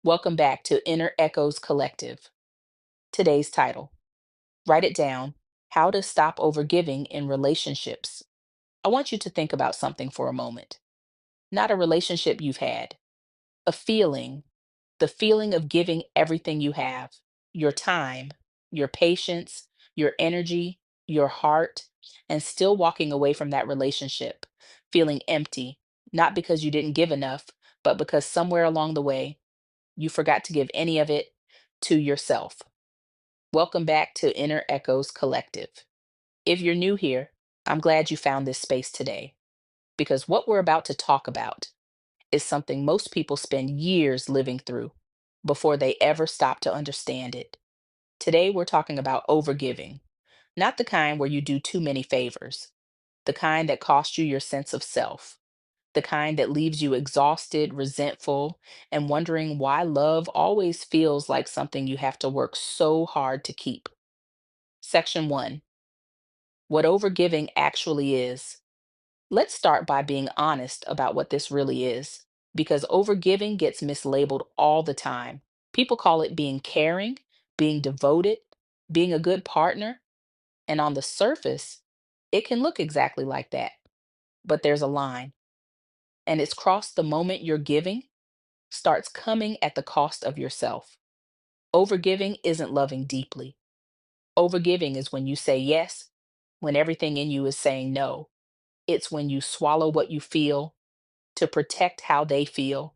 Welcome back to Inner Echoes Collective. Today's title, write it down, How to Stop Overgiving in Relationships. I want you to think about something for a moment. Not a relationship you've had, a feeling, the feeling of giving everything you have, your time, your patience, your energy, your heart, and still walking away from that relationship, feeling empty, not because you didn't give enough, but because somewhere along the way, you forgot to give any of it to yourself. Welcome back to Inner Echoes Collective. If you're new here, I'm glad you found this space today because what we're about to talk about is something most people spend years living through before they ever stop to understand it. Today, we're talking about overgiving, not the kind where you do too many favors, the kind that costs you your sense of self, the kind that leaves you exhausted, resentful, and wondering why love always feels like something you have to work so hard to keep. Section 1, what overgiving actually is. Let's start by being honest about what this really is, because overgiving gets mislabeled all the time. People call it being caring, being devoted, being a good partner, and on the surface, it can look exactly like that. But there's a line, and it's crossed the moment you're giving starts coming at the cost of yourself. Overgiving isn't loving deeply. Overgiving is when you say yes, when everything in you is saying no. It's when you swallow what you feel to protect how they feel.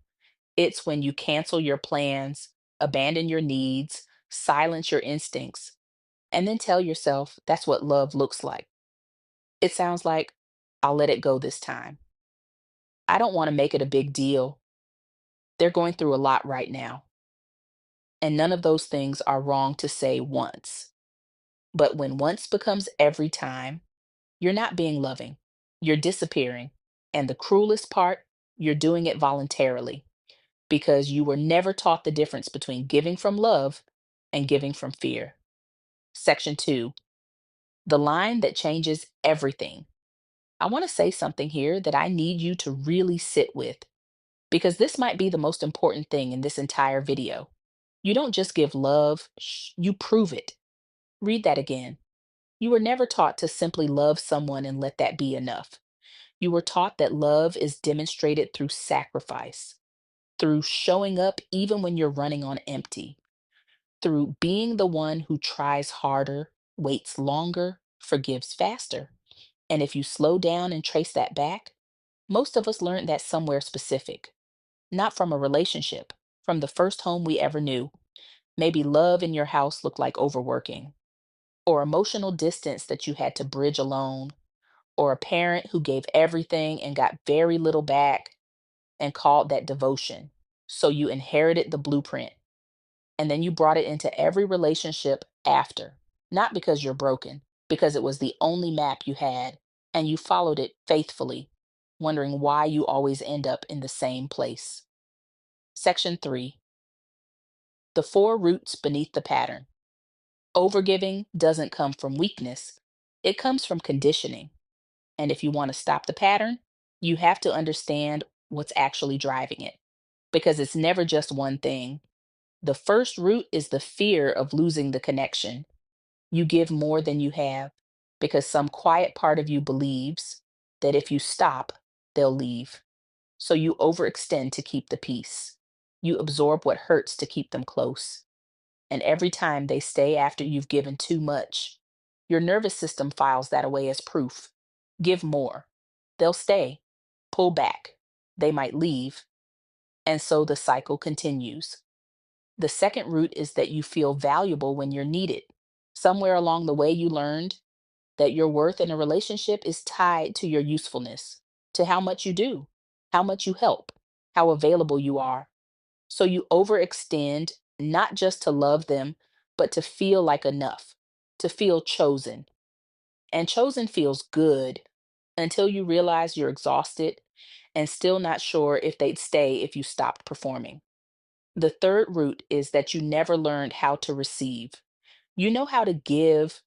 It's when you cancel your plans, abandon your needs, silence your instincts, and then tell yourself that's what love looks like. It sounds like, I'll let it go this time. I don't want to make it a big deal. They're going through a lot right now. And none of those things are wrong to say once. But when once becomes every time, you're not being loving. You're disappearing. And the cruelest part, you're doing it voluntarily because you were never taught the difference between giving from love and giving from fear. Section 2, the line that changes everything. I want to say something here that I need you to really sit with because this might be the most important thing in this entire video. You don't just give love, you prove it. Read that again. You were never taught to simply love someone and let that be enough. You were taught that love is demonstrated through sacrifice, through showing up even when you're running on empty, through being the one who tries harder, waits longer, forgives faster. And if you slow down and trace that back, most of us learned that somewhere specific, not from a relationship, from the first home we ever knew. Maybe love in your house looked like overworking, or emotional distance that you had to bridge alone, or a parent who gave everything and got very little back and called that devotion. So you inherited the blueprint and then you brought it into every relationship after, not because you're broken, because it was the only map you had and you followed it faithfully, wondering why you always end up in the same place. Section 3, the four roots beneath the pattern. Overgiving doesn't come from weakness, it comes from conditioning. And if you want to stop the pattern, you have to understand what's actually driving it because it's never just one thing. The first root is the fear of losing the connection. You give more than you have because some quiet part of you believes that if you stop, they'll leave. So you overextend to keep the peace. You absorb what hurts to keep them close. And every time they stay after you've given too much, your nervous system files that away as proof. Give more. They'll stay. Pull back. They might leave. And so the cycle continues. The second root is that you feel valuable when you're needed. Somewhere along the way, you learned that your worth in a relationship is tied to your usefulness, to how much you do, how much you help, how available you are. So you overextend not just to love them, but to feel like enough, to feel chosen. And chosen feels good until you realize you're exhausted and still not sure if they'd stay if you stopped performing. The third root is that you never learned how to receive. You know how to give,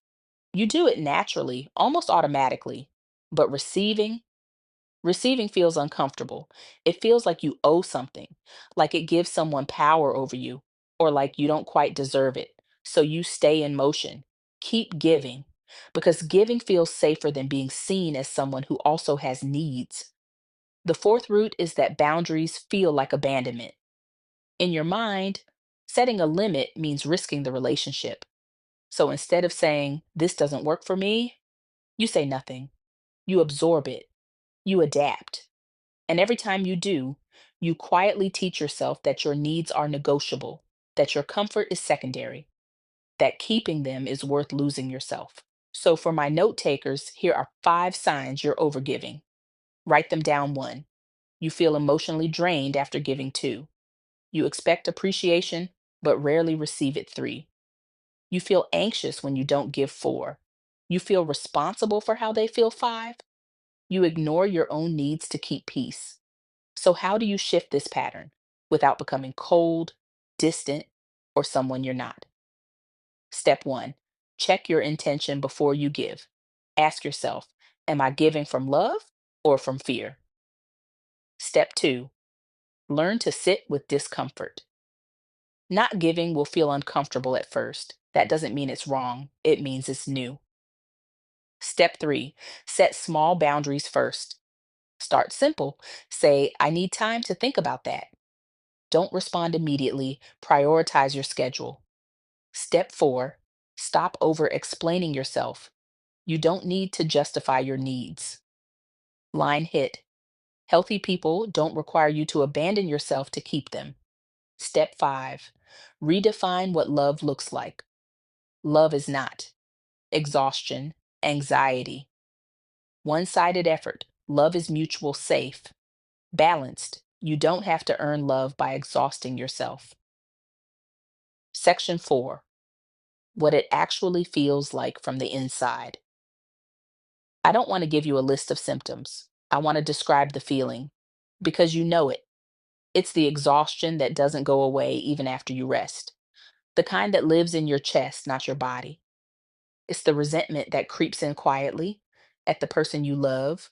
you do it naturally, almost automatically, but Receiving feels uncomfortable. It feels like you owe something, like it gives someone power over you, or like you don't quite deserve it. So you stay in motion. Keep giving, because giving feels safer than being seen as someone who also has needs. The fourth root is that boundaries feel like abandonment. In your mind, setting a limit means risking the relationship. So instead of saying, "This doesn't work for me," you say nothing. You absorb it. You adapt. And every time you do, you quietly teach yourself that your needs are negotiable, that your comfort is secondary, that keeping them is worth losing yourself. So, for my note takers, here are 5 signs you're overgiving. Write them down. 1, you feel emotionally drained after giving. 2, you expect appreciation but rarely receive it. 3, you feel anxious when you don't give. 4, you feel responsible for how they feel. 5, you ignore your own needs to keep peace. So, how do you shift this pattern without becoming cold, distant, or someone you're not? Step 1, check your intention before you give. Ask yourself, am I giving from love or from fear? Step 2, learn to sit with discomfort. Not giving will feel uncomfortable at first. That doesn't mean it's wrong, it means it's new. Step 3, set small boundaries first. Start simple. Say, I need time to think about that. Don't respond immediately. Prioritize your schedule. Step 4, stop over explaining yourself. You don't need to justify your needs. Line hit. Healthy people don't require you to abandon yourself to keep them. Step 5, redefine what love looks like. Love is not exhaustion, anxiety, one sided effort. Love is mutual, safe, balanced. You don't have to earn love by exhausting yourself. Section 4, what it actually feels like from the inside. I don't want to give you a list of symptoms. I want to describe the feeling because you know it. It's the exhaustion that doesn't go away even after you rest, the kind that lives in your chest, not your body. It's the resentment that creeps in quietly at the person you love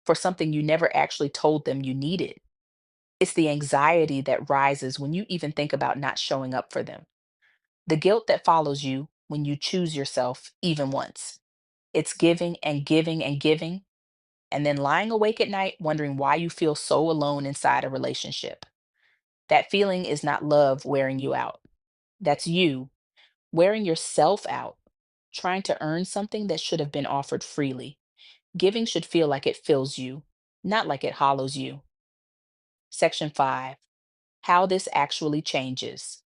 for something you never actually told them you needed. It's the anxiety that rises when you even think about not showing up for them, the guilt that follows you when you choose yourself even once. It's giving and giving and giving, and then lying awake at night wondering why you feel so alone inside a relationship. That feeling is not love wearing you out. That's you wearing yourself out, trying to earn something that should have been offered freely. Giving should feel like it fills you, not like it hollows you. Section 5, how this actually changes.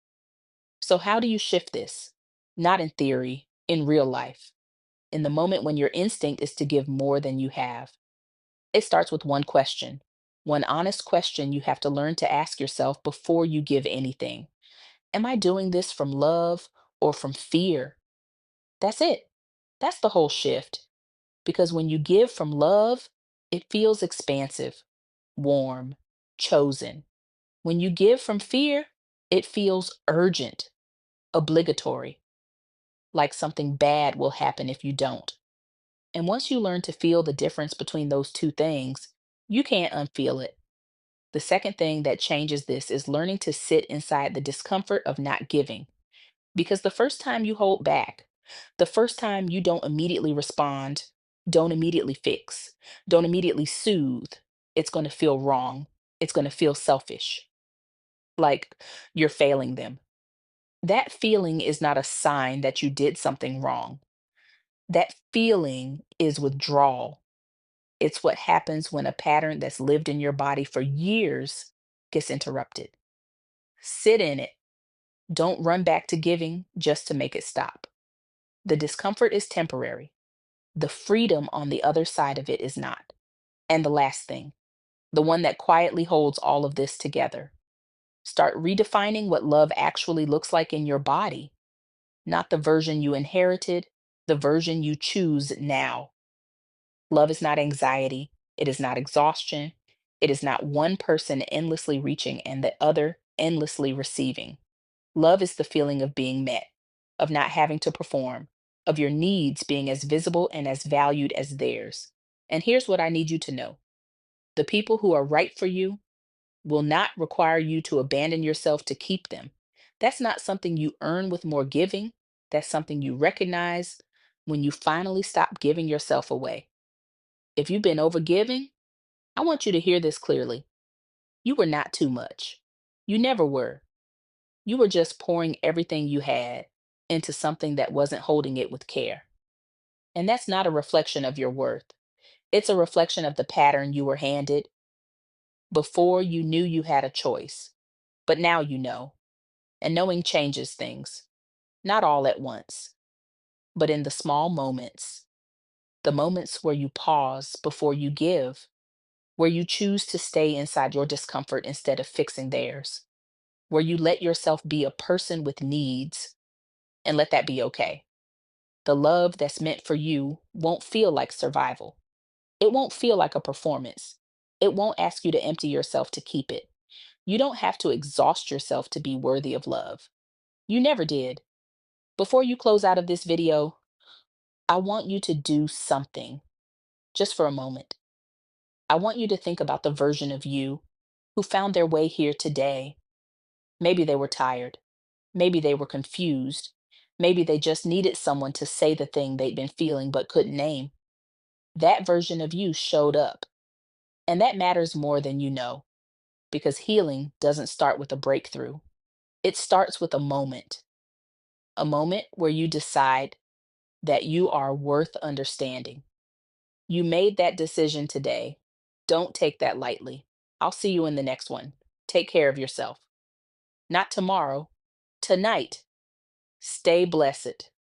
So, how do you shift this? Not in theory, in real life, in the moment when your instinct is to give more than you have. It starts with one question, one honest question you have to learn to ask yourself before you give anything. Am I doing this from love or from fear? That's it. That's the whole shift. Because when you give from love, it feels expansive, warm, chosen. When you give from fear, it feels urgent, obligatory, like something bad will happen if you don't. And once you learn to feel the difference between those two things, you can't unfeel it. The second thing that changes this is learning to sit inside the discomfort of not giving. Because the first time you hold back, the first time you don't immediately respond, don't immediately fix, don't immediately soothe, it's going to feel wrong. It's going to feel selfish, like you're failing them. That feeling is not a sign that you did something wrong. That feeling is withdrawal. It's what happens when a pattern that's lived in your body for years gets interrupted. Sit in it. Don't run back to giving just to make it stop. The discomfort is temporary. The freedom on the other side of it is not. And the last thing, the one that quietly holds all of this together. Start redefining what love actually looks like in your body, not the version you inherited, the version you choose now. Love is not anxiety. It is not exhaustion. It is not one person endlessly reaching and the other endlessly receiving. Love is the feeling of being met, of not having to perform, of your needs being as visible and as valued as theirs. And here's what I need you to know: The people who are right for you will not require you to abandon yourself to keep them. That's not something you earn with more giving. That's something you recognize when you finally stop giving yourself away. If you've been overgiving, I want you to hear this clearly. You were not too much. You never were. You were just pouring everything you had into something that wasn't holding it with care. And that's not a reflection of your worth. It's a reflection of the pattern you were handed before you knew you had a choice. But now you know. And knowing changes things, not all at once, but in the small moments, the moments where you pause before you give, where you choose to stay inside your discomfort instead of fixing theirs, where you let yourself be a person with needs and let that be okay. The love that's meant for you won't feel like survival. It won't feel like a performance. It won't ask you to empty yourself to keep it. You don't have to exhaust yourself to be worthy of love. You never did. Before you close out of this video, I want you to do something just for a moment. I want you to think about the version of you who found their way here today. Maybe they were tired. Maybe they were confused. Maybe they just needed someone to say the thing they'd been feeling but couldn't name. That version of you showed up. And that matters more than you know, because healing doesn't start with a breakthrough. It starts with a moment where you decide that you are worth understanding. You made that decision today. Don't take that lightly. I'll see you in the next one. Take care of yourself. Not tomorrow, tonight. Stay blessed.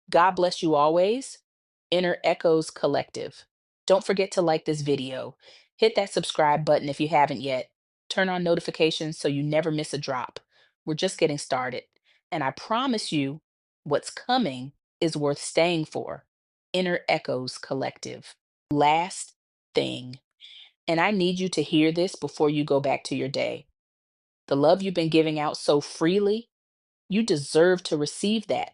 God bless you always. Inner Echoes Collective. Don't forget to like this video. Hit that subscribe button if you haven't yet. Turn on notifications so you never miss a drop. We're just getting started. And I promise you, what's coming is worth staying for. Inner Echoes Collective. Last thing, and I need you to hear this before you go back to your day. The love you've been giving out so freely, you deserve to receive that.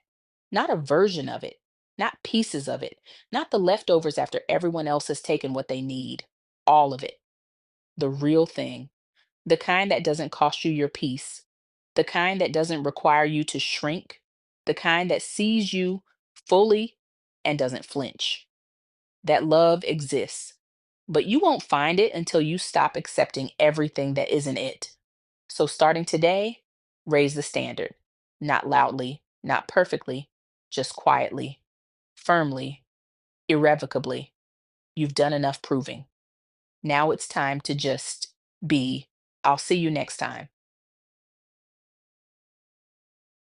Not a version of it, not pieces of it, not the leftovers after everyone else has taken what they need. All of it. The real thing. The kind that doesn't cost you your peace. The kind that doesn't require you to shrink. The kind that sees you fully and doesn't flinch. That love exists, but you won't find it until you stop accepting everything that isn't it. So, starting today, raise the standard. Not loudly, not perfectly, just quietly, firmly, irrevocably. You've done enough proving. Now it's time to just be. I'll see you next time.